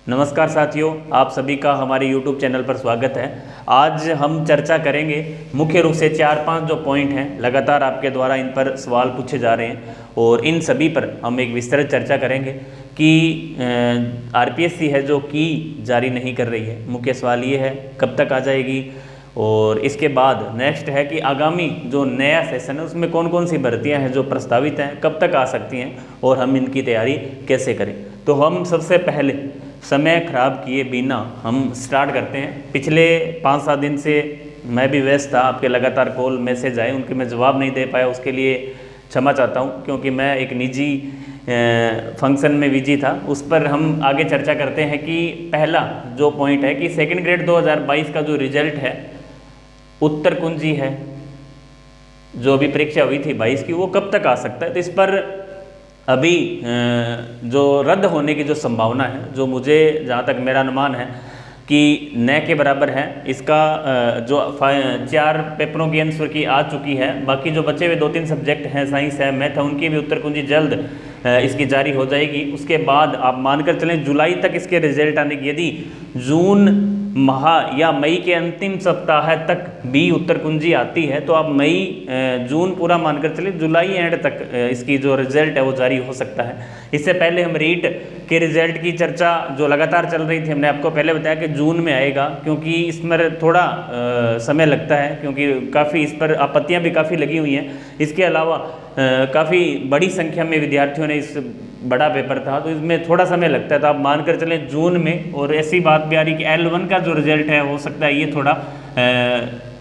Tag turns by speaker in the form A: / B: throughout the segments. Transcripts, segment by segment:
A: नमस्कार साथियों, आप सभी का हमारे YouTube चैनल पर स्वागत है। आज हम चर्चा करेंगे मुख्य रूप से 4-5 जो पॉइंट हैं, लगातार आपके द्वारा इन पर सवाल पूछे जा रहे हैं और इन सभी पर हम एक विस्तृत चर्चा करेंगे कि आरपीएससी है जो की जारी नहीं कर रही है। मुख्य सवाल ये है कब तक आ जाएगी, और इसके बाद नेक्स्ट है कि आगामी जो नया सेशन है उसमें कौन कौन सी भर्तियां हैं जो प्रस्तावित हैं, कब तक आ सकती हैं और हम इनकी तैयारी कैसे करें। तो हम सबसे पहले समय खराब किए बिना हम स्टार्ट करते हैं। पिछले 5-7 दिन से मैं भी व्यस्त था, आपके लगातार कॉल मैसेज आए, उनके मैं जवाब नहीं दे पाया, उसके लिए क्षमा चाहता हूं, क्योंकि मैं एक निजी फंक्शन में बिजी था। उस पर हम आगे चर्चा करते हैं कि पहला जो पॉइंट है कि सेकंड ग्रेड 2022 का जो रिजल्ट है, उत्तर कुंजी है जो अभी परीक्षा हुई थी 22 की, वो कब तक आ सकता है। तो इस पर अभी जो रद्द होने की जो संभावना है, जो मुझे जहाँ तक मेरा अनुमान है कि न के बराबर है। इसका जो 4 पेपरों की आंसर की आ चुकी है, बाकी जो बचे हुए 2-3 सब्जेक्ट हैं, साइंस है, मैथ है, उनकी भी उत्तर कुंजी जल्द इसकी जारी हो जाएगी। उसके बाद आप मानकर चलें जुलाई तक इसके रिजल्ट आने की, यदि जून माह या मई के अंतिम सप्ताह तक भी उत्तर कुंजी आती है तो आप मई जून पूरा मानकर चलिए, जुलाई एंड तक इसकी जो रिजल्ट है वो जारी हो सकता है। इससे पहले हम रीट के रिजल्ट की चर्चा जो लगातार चल रही थी, हमने आपको पहले बताया कि जून में आएगा, क्योंकि इसमें थोड़ा समय लगता है, क्योंकि काफ़ी इस पर आपत्तियां भी काफ़ी लगी हुई हैं। इसके अलावा काफ़ी बड़ी संख्या में विद्यार्थियों ने इस बड़ा पेपर था, तो इसमें थोड़ा समय लगता है। तो आप मानकर चलें जून में, और ऐसी बात भी आ रही कि L1 का जो रिजल्ट है हो सकता है ये थोड़ा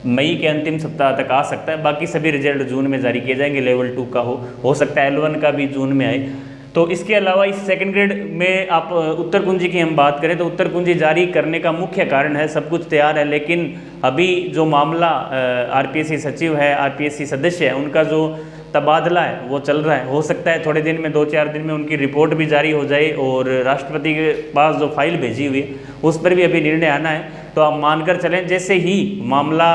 A: मई के अंतिम सप्ताह तक आ सकता है। बाकी सभी रिजल्ट जून में जारी किए जाएंगे। लेवल 2 का हो सकता है L1 का भी जून में आए। तो इसके अलावा इस सेकंड ग्रेड में आप उत्तर कुंजी की हम बात करें तो उत्तर कुंजी जारी करने का मुख्य कारण है, सब कुछ तैयार है, लेकिन अभी जो मामला आरपीएससी सचिव है, आरपीएससी सदस्य है, उनका जो तबादला है वो चल रहा है। हो सकता है थोड़े दिन में, 2-4 दिन में उनकी रिपोर्ट भी जारी हो जाए, और राष्ट्रपति के पास जो फाइल भेजी हुई है उस पर भी अभी निर्णय आना है। तो आप मानकर चलें जैसे ही मामला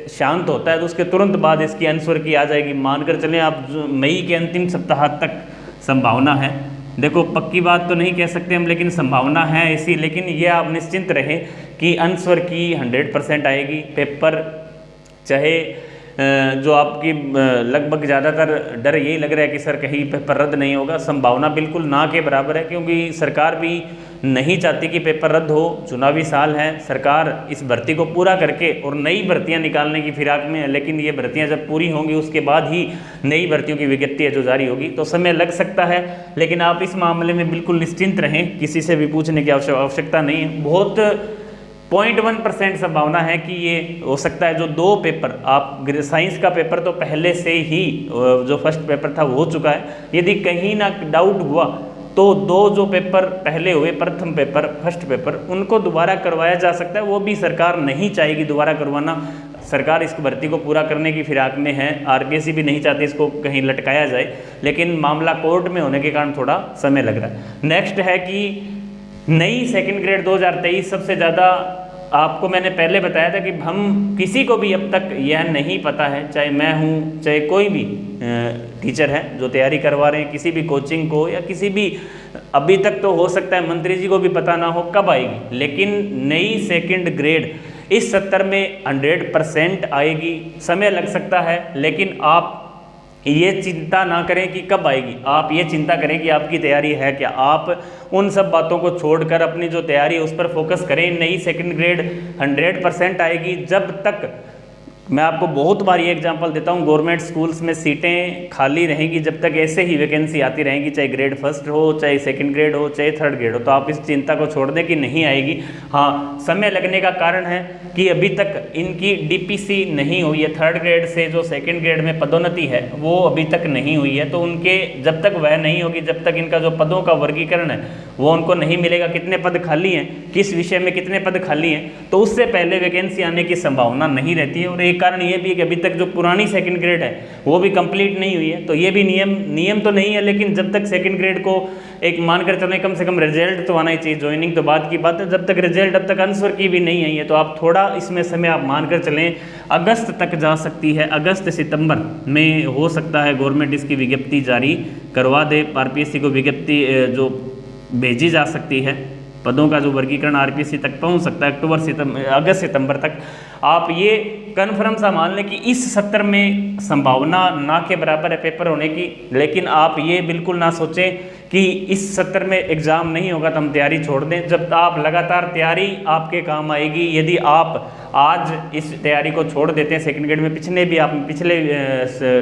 A: शांत होता है तो उसके तुरंत बाद इसकी आंसर की आ जाएगी। मानकर चलें आप मई के अंतिम सप्ताह तक संभावना है। देखो पक्की बात तो नहीं कह सकते हम, लेकिन संभावना है ऐसी। लेकिन ये आप निश्चिंत रहें कि आंसर की 100% आएगी। पेपर चाहे जो आपकी लगभग ज़्यादातर डर यही लग रहा है कि सर कहीं पेपर रद्द नहीं होगा, संभावना बिल्कुल ना के बराबर है, क्योंकि सरकार भी नहीं चाहती कि पेपर रद्द हो। चुनावी साल है, सरकार इस भर्ती को पूरा करके और नई भर्तियां निकालने की फिराक में है, लेकिन ये भर्तियां जब पूरी होंगी उसके बाद ही नई भर्तियों की विज्ञप्ति है जो जारी होगी, तो समय लग सकता है। लेकिन आप इस मामले में बिल्कुल निश्चिंत रहें, किसी से भी पूछने की आवश्यकता नहीं है। बहुत 0.1% संभावना है कि ये हो सकता है। जो 2 पेपर आप साइंस का पेपर तो पहले से ही जो फर्स्ट पेपर था वो हो चुका है, यदि कहीं ना डाउट हुआ तो 2 जो पेपर पहले हुए, प्रथम पेपर, फर्स्ट पेपर, उनको दोबारा करवाया जा सकता है। वो भी सरकार नहीं चाहेगी दोबारा करवाना। सरकार इस भर्ती को पूरा करने की फिराक में है, आरपीएससी भी नहीं चाहती इसको कहीं लटकाया जाए, लेकिन मामला कोर्ट में होने के कारण थोड़ा समय लग रहा है। नेक्स्ट है कि नई सेकंड ग्रेड 2023, सबसे ज़्यादा आपको मैंने पहले बताया था कि हम किसी को भी अब तक यह नहीं पता है, चाहे मैं हूँ चाहे कोई भी टीचर है जो तैयारी करवा रहे हैं किसी भी कोचिंग को या किसी भी, अभी तक तो हो सकता है मंत्री जी को भी पता ना हो कब आएगी, लेकिन नई सेकंड ग्रेड इस सत्र में 100% आएगी। समय लग सकता है, लेकिन आप ये चिंता ना करें कि कब आएगी, आप ये चिंता करें कि आपकी तैयारी है क्या। आप उन सब बातों को छोड़कर अपनी जो तैयारी है उस पर फोकस करें। नई सेकंड ग्रेड 100% आएगी। जब तक, मैं आपको बहुत बार ये एग्जांपल देता हूँ, गवर्नमेंट स्कूल्स में सीटें खाली रहेंगी जब तक ऐसे ही वैकेंसी आती रहेंगी, चाहे ग्रेड फर्स्ट हो, चाहे सेकंड ग्रेड हो, चाहे थर्ड ग्रेड हो। तो आप इस चिंता को छोड़ दें कि नहीं आएगी। हाँ, समय लगने का कारण है कि अभी तक इनकी डीपीसी नहीं हुई है। थर्ड ग्रेड से जो सेकंड ग्रेड में पदोन्नति है वो अभी तक नहीं हुई है, तो उनके जब तक वह नहीं होगी, जब तक इनका जो पदों का वर्गीकरण है वो उनको नहीं मिलेगा, कितने पद खाली हैं, किस विषय में कितने पद खाली हैं, तो उससे पहले वैकेंसी आने की संभावना नहीं रहती है। और एक कारण ये भी है कि अभी तक जो पुरानी सेकंड ग्रेड है वो भी कंप्लीट नहीं हुई है। तो ये भी नियम तो नहीं है, लेकिन जब तक सेकंड ग्रेड को एक मानकर चलें कम से कम रिजल्ट तो आना ही चाहिए। ज्वाइनिंग तो बात की बात है, जब तक रिजल्ट, अब तक आंसर की भी नहीं आई है, तो आप थोड़ा इसमें समय आप मानकर चलें अगस्त तक जा सकती है। अगस्त सितंबर में हो सकता है गवर्नमेंट इसकी विज्ञप्ति जारी करवा दे, आरपीएससी को विज्ञप्ति जो भेजी जा सकती है पदों का जो वर्गीकरण आरपीएससी तक पहुंच सकता है अगस्त सितंबर तक। आप ये कन्फर्म सा मान लें कि इस सत्र में संभावना ना के बराबर है पेपर होने की, लेकिन आप ये बिल्कुल ना सोचें कि इस सत्र में एग्ज़ाम नहीं होगा तो हम तैयारी छोड़ दें। जब आप लगातार तैयारी आपके काम आएगी। यदि आप आज इस तैयारी को छोड़ देते हैं, सेकंड ग्रेड में पिछले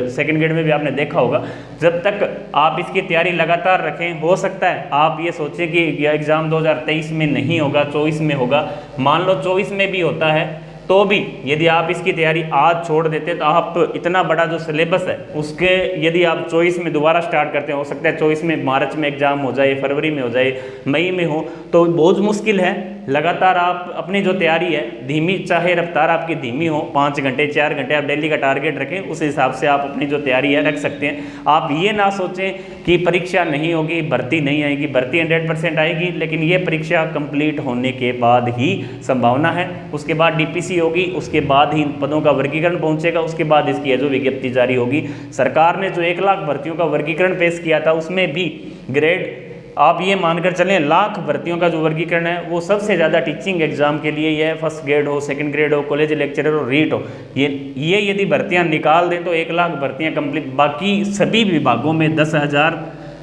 A: सेकंड ग्रेड में भी आपने देखा होगा, जब तक आप इसकी तैयारी लगातार रखें, हो सकता है आप ये सोचें कि यह एग्ज़ाम 2023 में नहीं होगा, 24 में होगा। मान लो 24 में भी होता है तो भी यदि आप इसकी तैयारी आज छोड़ देते तो आप इतना बड़ा जो सिलेबस है उसके यदि आप 24 में दोबारा स्टार्ट करते हैं, हो सकता है 24 में मार्च में एग्जाम हो जाए, फरवरी में हो जाए, मई में हो, तो बहुत मुश्किल है। लगातार आप अपनी जो तैयारी है धीमी, चाहे रफ्तार आपकी धीमी हो, 5 घंटे 4 घंटे आप डेली का टारगेट रखें, उस हिसाब से आप अपनी जो तैयारी है रख सकते हैं। आप ये ना सोचें कि परीक्षा नहीं होगी, भर्ती नहीं आएगी। भर्ती 100% आएगी, लेकिन ये परीक्षा कंप्लीट होने के बाद ही संभावना है। उसके बाद डीपीसी होगी, उसके बाद ही पदों का वर्गीकरण पहुंचेगा, उसके बाद इसकी जो विज्ञप्ति जारी होगी। सरकार ने जो 1 लाख भर्तियों का वर्गीकरण पेश किया था उसमें भी ग्रेड, आप ये मानकर चलें, लाख भर्तियों का जो वर्गीकरण है वो सबसे ज़्यादा टीचिंग एग्जाम के लिए यह फर्स्ट ग्रेड हो, सेकंड ग्रेड हो, कॉलेज लेक्चरर हो, रीट हो, ये यदि भर्तियां निकाल दें तो 1 लाख भर्तियां कंप्लीट। बाकी सभी विभागों में 10,000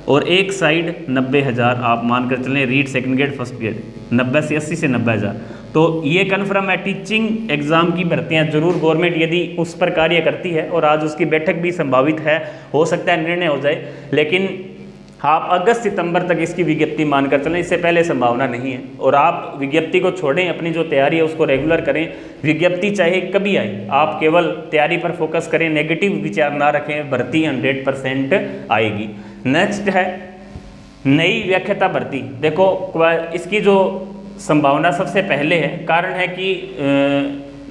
A: और एक साइड 90,000 आप मानकर चलें, REET second grade first grade 80 से 90,000। तो ये कन्फर्म है, टीचिंग एग्जाम की भर्तियां जरूर गवर्नमेंट यदि उस पर कार्य करती है, और आज उसकी बैठक भी संभावित है, हो सकता है निर्णय हो जाए, लेकिन आप अगस्त सितंबर तक इसकी विज्ञप्ति मानकर चलें, इससे पहले संभावना नहीं है। और आप विज्ञप्ति को छोड़ें, अपनी जो तैयारी है उसको रेगुलर करें। विज्ञप्ति चाहे कभी आए, आप केवल तैयारी पर फोकस करें, नेगेटिव विचार ना रखें, भर्ती 100% आएगी। नेक्स्ट है नई व्याख्याता भर्ती। देखो इसकी जो संभावना सबसे पहले है, कारण है कि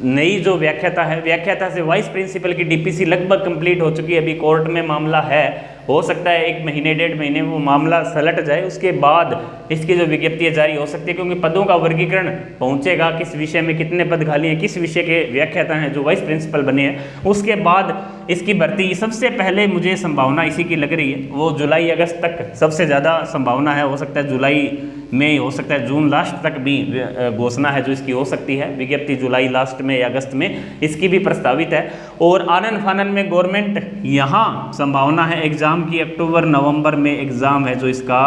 A: नई जो व्याख्याता है, व्याख्याता से वाइस प्रिंसिपल की डीपीसी लगभग कंप्लीट हो चुकी है, अभी कोर्ट में मामला है, हो सकता है 1 महीने 1.5 महीने में वो मामला सलट जाए, उसके बाद इसकी जो विज्ञप्ति जारी हो सकती है, क्योंकि पदों का वर्गीकरण पहुंचेगा, किस विषय में कितने पद खाली हैं, किस विषय के व्याख्याता हैं जो वाइस प्रिंसिपल बने हैं, उसके बाद इसकी भर्ती सबसे पहले मुझे संभावना इसी की लग रही है, वो जुलाई अगस्त तक सबसे ज़्यादा संभावना है। हो सकता है जुलाई में, हो सकता है जून लास्ट तक भी घोषणा है जो इसकी हो सकती है, विज्ञप्ति जुलाई लास्ट में या अगस्त में इसकी भी प्रस्तावित है। और आनन फानन में गवर्नमेंट यहाँ संभावना है एग्जाम की, अक्टूबर नवंबर में एग्जाम है जो इसका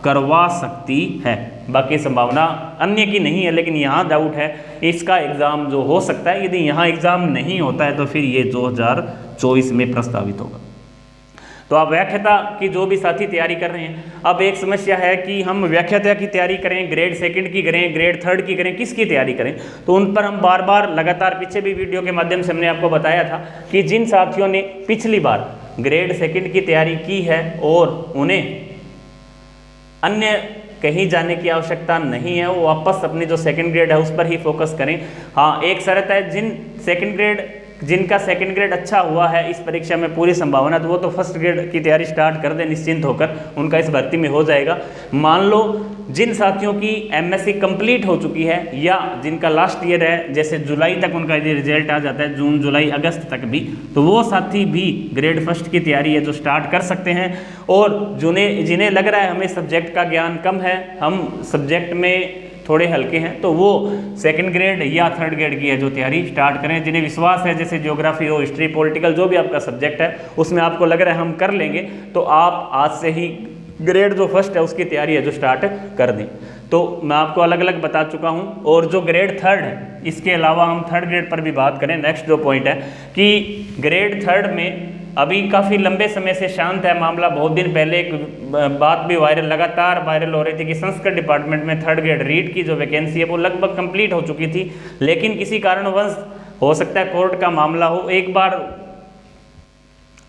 A: करवा सकती है। बाकी संभावना अन्य की नहीं है, लेकिन यहाँ डाउट है इसका एग्जाम जो हो सकता है। यदि यहाँ एग्जाम नहीं होता है तो फिर ये 2024 में प्रस्तावित होगा। तो आप व्याख्याता की जो भी साथी तैयारी कर रहे हैं, अब एक समस्या है कि हम व्याख्याता की तैयारी करें, ग्रेड सेकंड की करें, ग्रेड थर्ड की करें, किसकी तैयारी करें, तो उन पर हम बार बार लगातार पीछे भी वीडियो के माध्यम से हमने आपको बताया था कि जिन साथियों ने पिछली बार ग्रेड सेकंड की तैयारी की है और उन्हें अन्य कहीं जाने की आवश्यकता नहीं है, वो वापस अपनी जो सेकंड ग्रेड है उस पर ही फोकस करें। हाँ, एक शर्त है, जिनका सेकंड ग्रेड अच्छा हुआ है इस परीक्षा में पूरी संभावना, तो वो तो फर्स्ट ग्रेड की तैयारी स्टार्ट कर दें निश्चिंत होकर, उनका इस भर्ती में हो जाएगा। मान लो जिन साथियों की एमएससी कंप्लीट हो चुकी है या जिनका लास्ट ईयर है, जैसे जुलाई तक उनका यदि रिजल्ट आ जाता है, जून जुलाई अगस्त तक भी, तो वो साथी भी ग्रेड फर्स्ट की तैयारी है जो स्टार्ट कर सकते हैं। और जिन्हें लग रहा है हमें सब्जेक्ट का ज्ञान कम है, हम सब्जेक्ट में थोड़े हल्के हैं, तो वो सेकंड ग्रेड या थर्ड ग्रेड की है जो तैयारी स्टार्ट करें। जिन्हें विश्वास है, जैसे ज्योग्राफी हो, हिस्ट्री, पॉलिटिकल, जो भी आपका सब्जेक्ट है उसमें आपको लग रहा है हम कर लेंगे, तो आप आज से ही ग्रेड जो फर्स्ट है उसकी तैयारी है जो स्टार्ट कर दें। तो मैं आपको अलग अलग बता चुका हूं। और जो ग्रेड थर्ड है, इसके अलावा हम थर्ड ग्रेड पर भी बात करें। नेक्स्ट जो पॉइंट है कि ग्रेड थर्ड में अभी काफ़ी लंबे समय से शांत है मामला। बहुत दिन पहले एक बात भी लगातार वायरल हो रही थी कि संस्कृत डिपार्टमेंट में थर्ड ग्रेड रीट की जो वैकेंसी है वो लगभग कंप्लीट हो चुकी थी, लेकिन किसी कारणवश हो सकता है कोर्ट का मामला हो, एक बार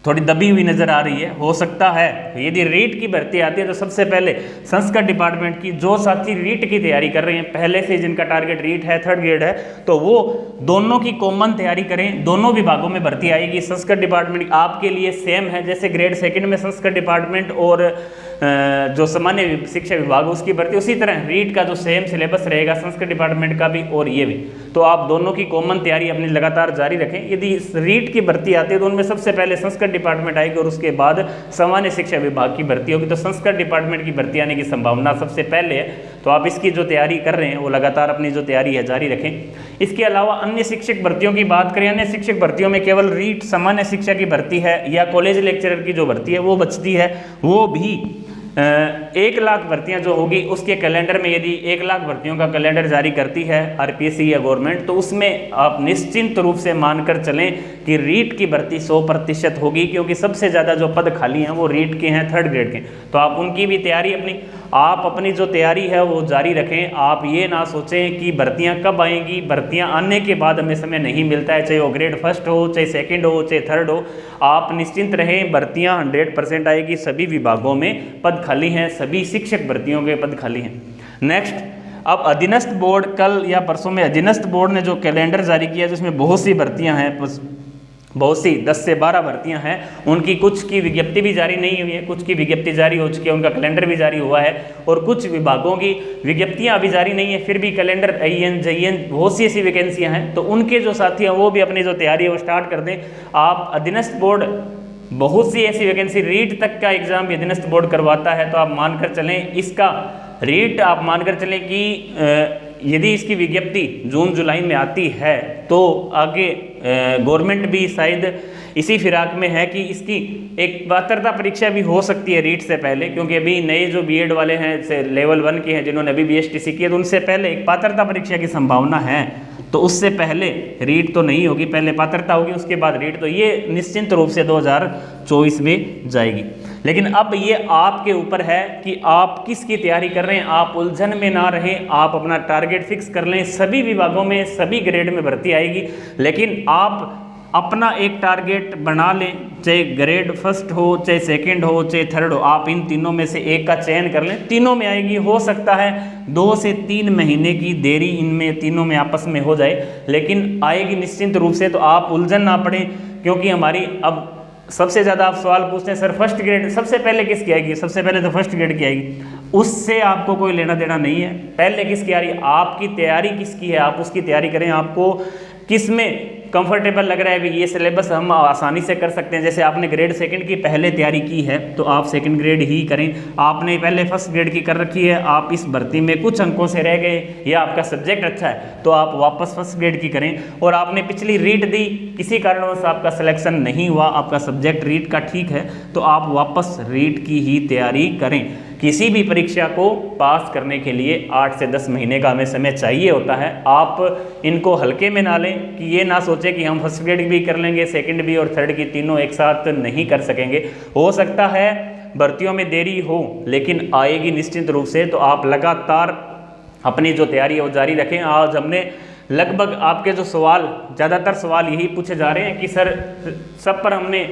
A: थोड़ी दबी हुई नजर आ रही है। हो सकता है यदि रीट की भर्ती आती है तो सबसे पहले संस्कृत डिपार्टमेंट की जो साथी रीट की तैयारी कर रहे हैं, पहले से जिनका टारगेट रीट है, थर्ड ग्रेड है, तो वो दोनों की कॉमन तैयारी करें। दोनों विभागों में भर्ती आएगी। संस्कृत डिपार्टमेंट आपके लिए सेम है, जैसे ग्रेड सेकंड में संस्कृत डिपार्टमेंट और जो सामान्य शिक्षा विभाग उसकी भर्ती, उसी तरह रीट का जो सेम सिलेबस रहेगा संस्कृत डिपार्टमेंट का भी और ये भी। तो आप दोनों की कॉमन तैयारी अपनी लगातार जारी रखें। यदि रीट की भर्ती आती है तो उनमें सबसे पहले संस्कृत डिपार्टमेंट आएगी और उसके बाद सामान्य शिक्षा विभाग की भर्ती होगी। तो संस्कृत डिपार्टमेंट की भर्ती आने की संभावना सबसे पहले है। तो तो आप इसकी जो तैयारी कर रहे हैं वो लगातार अपनी जो तैयारी है जारी रखें। इसके अलावा अन्य शिक्षक भर्तियों की बात करें, अन्य शिक्षक भर्तियों में केवल रीट सामान्य शिक्षा की भर्ती है या कॉलेज लेक्चरर की जो भर्ती है वो बचती है। वो भी 1 लाख भर्तियां जो होगी उसके कैलेंडर में, यदि 1 लाख भर्तियों का कैलेंडर जारी करती है आरपीएससी या गवर्नमेंट, तो उसमें आप निश्चिंत रूप से मानकर चलें कि रीट की भर्ती 100% होगी, क्योंकि सबसे ज़्यादा जो पद खाली हैं वो रीट के हैं, 3rd ग्रेड के। तो आप उनकी भी तैयारी आप अपनी जो तैयारी है वो जारी रखें। आप ये ना सोचें कि भर्तियां कब आएंगी, भर्तियां आने के बाद हमें समय नहीं मिलता है, चाहे वो ग्रेड 1 हो, चाहे 2nd हो, चाहे 3rd हो। आप निश्चिंत रहें, भर्तियां 100% आएगी। सभी विभागों में पद खाली हैं, सभी शिक्षक भर्तियों के पद खाली हैं। नेक्स्ट, अब अधीनस्थ बोर्ड, कल या परसों में अधीनस्थ बोर्ड ने जो कैलेंडर जारी किया जिसमें बहुत सी भर्तियाँ हैं, बहुत सी 10 से 12 भर्तियां हैं, उनकी कुछ की विज्ञप्ति भी जारी नहीं हुई है, कुछ की विज्ञप्ति जारी हो चुकी है, उनका कैलेंडर भी जारी हुआ है, और कुछ विभागों की विज्ञप्तियां अभी जारी नहीं है, फिर भी कैलेंडर AN JN बहुत सी ऐसी वैकेंसियां हैं। तो उनके जो साथी हैं वो भी अपनी जो तैयारी है वो स्टार्ट कर दें। आप अधीनस्थ बोर्ड बहुत सी ऐसी वैकेंसी, रीट तक का एग्जाम भी अधीनस्थ बोर्ड करवाता है, तो आप मानकर चलें इसका रीट, आप मानकर चलें कि यदि इसकी विज्ञप्ति जून जुलाई में आती है तो आगे गवर्नमेंट भी शायद इसी फिराक में है कि इसकी एक पात्रता परीक्षा भी हो सकती है रीट से पहले, क्योंकि अभी नए जो बीएड वाले हैं से लेवल 1 के हैं जिन्होंने अभी BSTC की है, तो उनसे पहले एक पात्रता परीक्षा की संभावना है। तो उससे पहले रीट तो नहीं होगी, पहले पात्रता होगी उसके बाद रीट, तो ये निश्चिंत रूप से 2024 में जाएगी। लेकिन अब ये आपके ऊपर है कि आप किसकी तैयारी कर रहे हैं। आप उलझन में ना रहें, आप अपना टारगेट फिक्स कर लें। सभी विभागों में सभी ग्रेड में भर्ती आएगी, लेकिन आप अपना एक टारगेट बना लें, चाहे ग्रेड 1 हो, चाहे 2nd हो, चाहे 3rd हो। आप इन तीनों में से एक का चयन कर लें, तीनों में आएगी। हो सकता है 2 से 3 महीने की देरी इनमें तीनों में आपस में हो जाए, लेकिन आएगी निश्चिंत रूप से। तो आप उलझन ना पड़ें, क्योंकि हमारी अब सबसे ज़्यादा आप सवाल पूछते हैं सर 1st ग्रेड सबसे पहले किसकी आएगी, सबसे पहले तो 1st ग्रेड की आएगी। उससे आपको कोई लेना देना नहीं है, पहले किसकी आ रही है, आपकी तैयारी किसकी है, आप उसकी तैयारी करें। आपको किस में कंफर्टेबल लग रहा है भी ये सिलेबस हम आसानी से कर सकते हैं। जैसे आपने ग्रेड 2nd की पहले तैयारी की है तो आप 2nd ग्रेड ही करें। आपने पहले 1st ग्रेड की कर रखी है, आप इस भर्ती में कुछ अंकों से रह गए या आपका सब्जेक्ट अच्छा है तो आप वापस 1st ग्रेड की करें। और आपने पिछली रीट दी, किसी कारणवश आपका सिलेक्शन नहीं हुआ, आपका सब्जेक्ट रीट का ठीक है, तो आप वापस रीट की ही तैयारी करें। किसी भी परीक्षा को पास करने के लिए 8 से 10 महीने का हमें समय चाहिए होता है। आप इनको हल्के में ना लें कि ये ना सोचें कि हम 1st ग्रेड भी कर लेंगे, 2nd भी और 3rd की तीनों एक साथ नहीं कर सकेंगे। हो सकता है भर्तियों में देरी हो, लेकिन आएगी निश्चित रूप से। तो आप लगातार अपनी जो तैयारी है वो जारी रखें। आज हमने लगभग आपके जो सवाल, ज़्यादातर सवाल यही पूछे जा रहे हैं कि सर सब पर हमने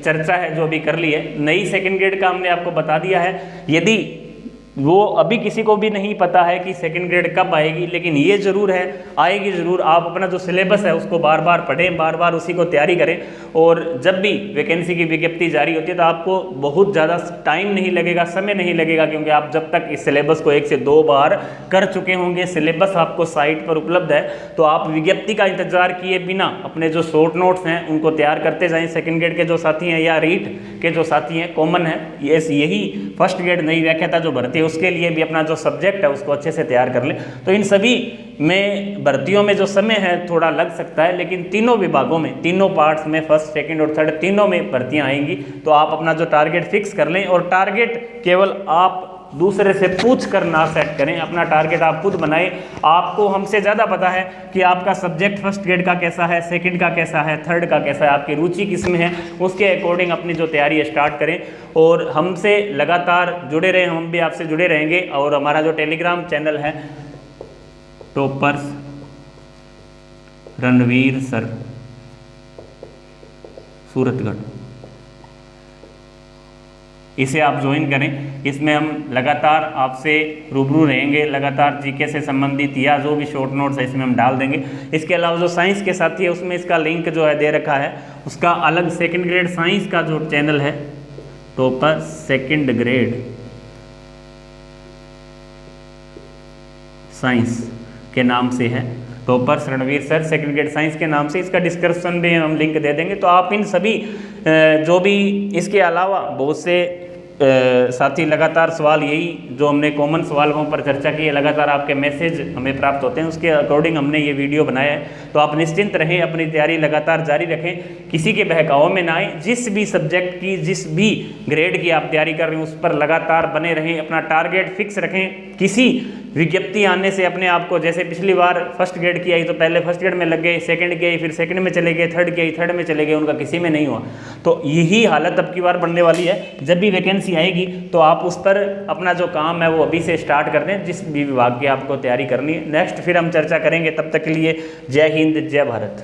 A: चर्चा है जो अभी कर ली है। नई 2nd ग्रेड का हमने आपको बता दिया है। यदि वो अभी किसी को भी नहीं पता है कि 2nd ग्रेड कब आएगी, लेकिन ये ज़रूर है आएगी ज़रूर। आप अपना जो सिलेबस है उसको बार बार पढ़ें, बार बार उसी को तैयारी करें। और जब भी वैकेंसी की विज्ञप्ति जारी होती है तो आपको बहुत ज़्यादा टाइम नहीं लगेगा, समय नहीं लगेगा, क्योंकि आप जब तक इस सिलेबस को 1 से 2 बार कर चुके होंगे, सिलेबस आपको साइट पर उपलब्ध है, तो आप विज्ञप्ति का इंतजार किए बिना अपने जो शॉर्ट नोट्स हैं उनको तैयार करते जाएँ। 2nd ग्रेड के जो साथी हैं या रीट के जो साथी हैं, कॉमन है यही 1st ग्रेड नई व्याख्याता जो भर्ती है उसके लिए भी अपना जो सब्जेक्ट है उसको अच्छे से तैयार कर लें। तो इन सभी में भर्तियों में जो समय है थोड़ा लग सकता है, लेकिन तीनों विभागों में, तीनों पार्ट्स में 1st, 2nd और 3rd तीनों में भर्तियां आएंगी। तो आप अपना जो टारगेट फिक्स कर लें, और टारगेट केवल आप दूसरे से पूछ कर ना सेट करें, अपना टारगेट आप खुद बनाएं। आपको हमसे ज़्यादा पता है कि आपका सब्जेक्ट 1st ग्रेड का कैसा है, 2nd का कैसा है, 3rd का कैसा है, आपकी रुचि किस में है, उसके अकॉर्डिंग अपनी जो तैयारी है स्टार्ट करें। और हमसे लगातार जुड़े रहें, हम भी आपसे जुड़े रहेंगे। और हमारा जो टेलीग्राम चैनल है टॉपर्स रणवीर सर सूरतगढ़, इसे आप ज्वाइन करें। इसमें हम लगातार आपसे रूबरू रहेंगे, लगातार जीके से संबंधित या जो भी शॉर्ट नोट्स है इसमें हम डाल देंगे। इसके अलावा जो साइंस के साथी है उसमें इसका लिंक जो है दे रखा है, उसका अलग 2nd ग्रेड साइंस का जो चैनल है टॉपर 2nd ग्रेड साइंस के नाम से है, toppers Ranveer sir 2nd grade science के नाम से। इसका डिस्क्रिप्शन में हम लिंक दे देंगे। तो आप इन सभी जो भी इसके अलावा बहुत से साथ ही लगातार सवाल यही जो हमने कॉमन सवालों पर चर्चा की है, लगातार आपके मैसेज हमें प्राप्त होते हैं, उसके अकॉर्डिंग हमने ये वीडियो बनाया है। तो आप निश्चिंत रहें, अपनी तैयारी लगातार जारी रखें, किसी के बहकावे में ना आए। जिस भी सब्जेक्ट की, जिस भी ग्रेड की आप तैयारी कर रहे हैं उस पर लगातार बने रहें, अपना टारगेट फिक्स रखें। किसी विज्ञप्ति आने से अपने आप को, जैसे पिछली बार फर्स्ट ग्रेड की आई तो पहले फर्स्ट ग्रेड में लग गए, सेकंड की आई फिर सेकंड में चले गए, थर्ड की आई थर्ड में चले गए, उनका किसी में नहीं हुआ। तो यही हालत अब की बार बनने वाली है। जब भी वैकेंसी आएगी तो आप उस पर अपना जो काम है वो अभी से स्टार्ट कर दें, जिस भी विभाग की आपको तैयारी करनी है। नेक्स्ट फिर हम चर्चा करेंगे, तब तक के लिए जय हिंद, जय भारत।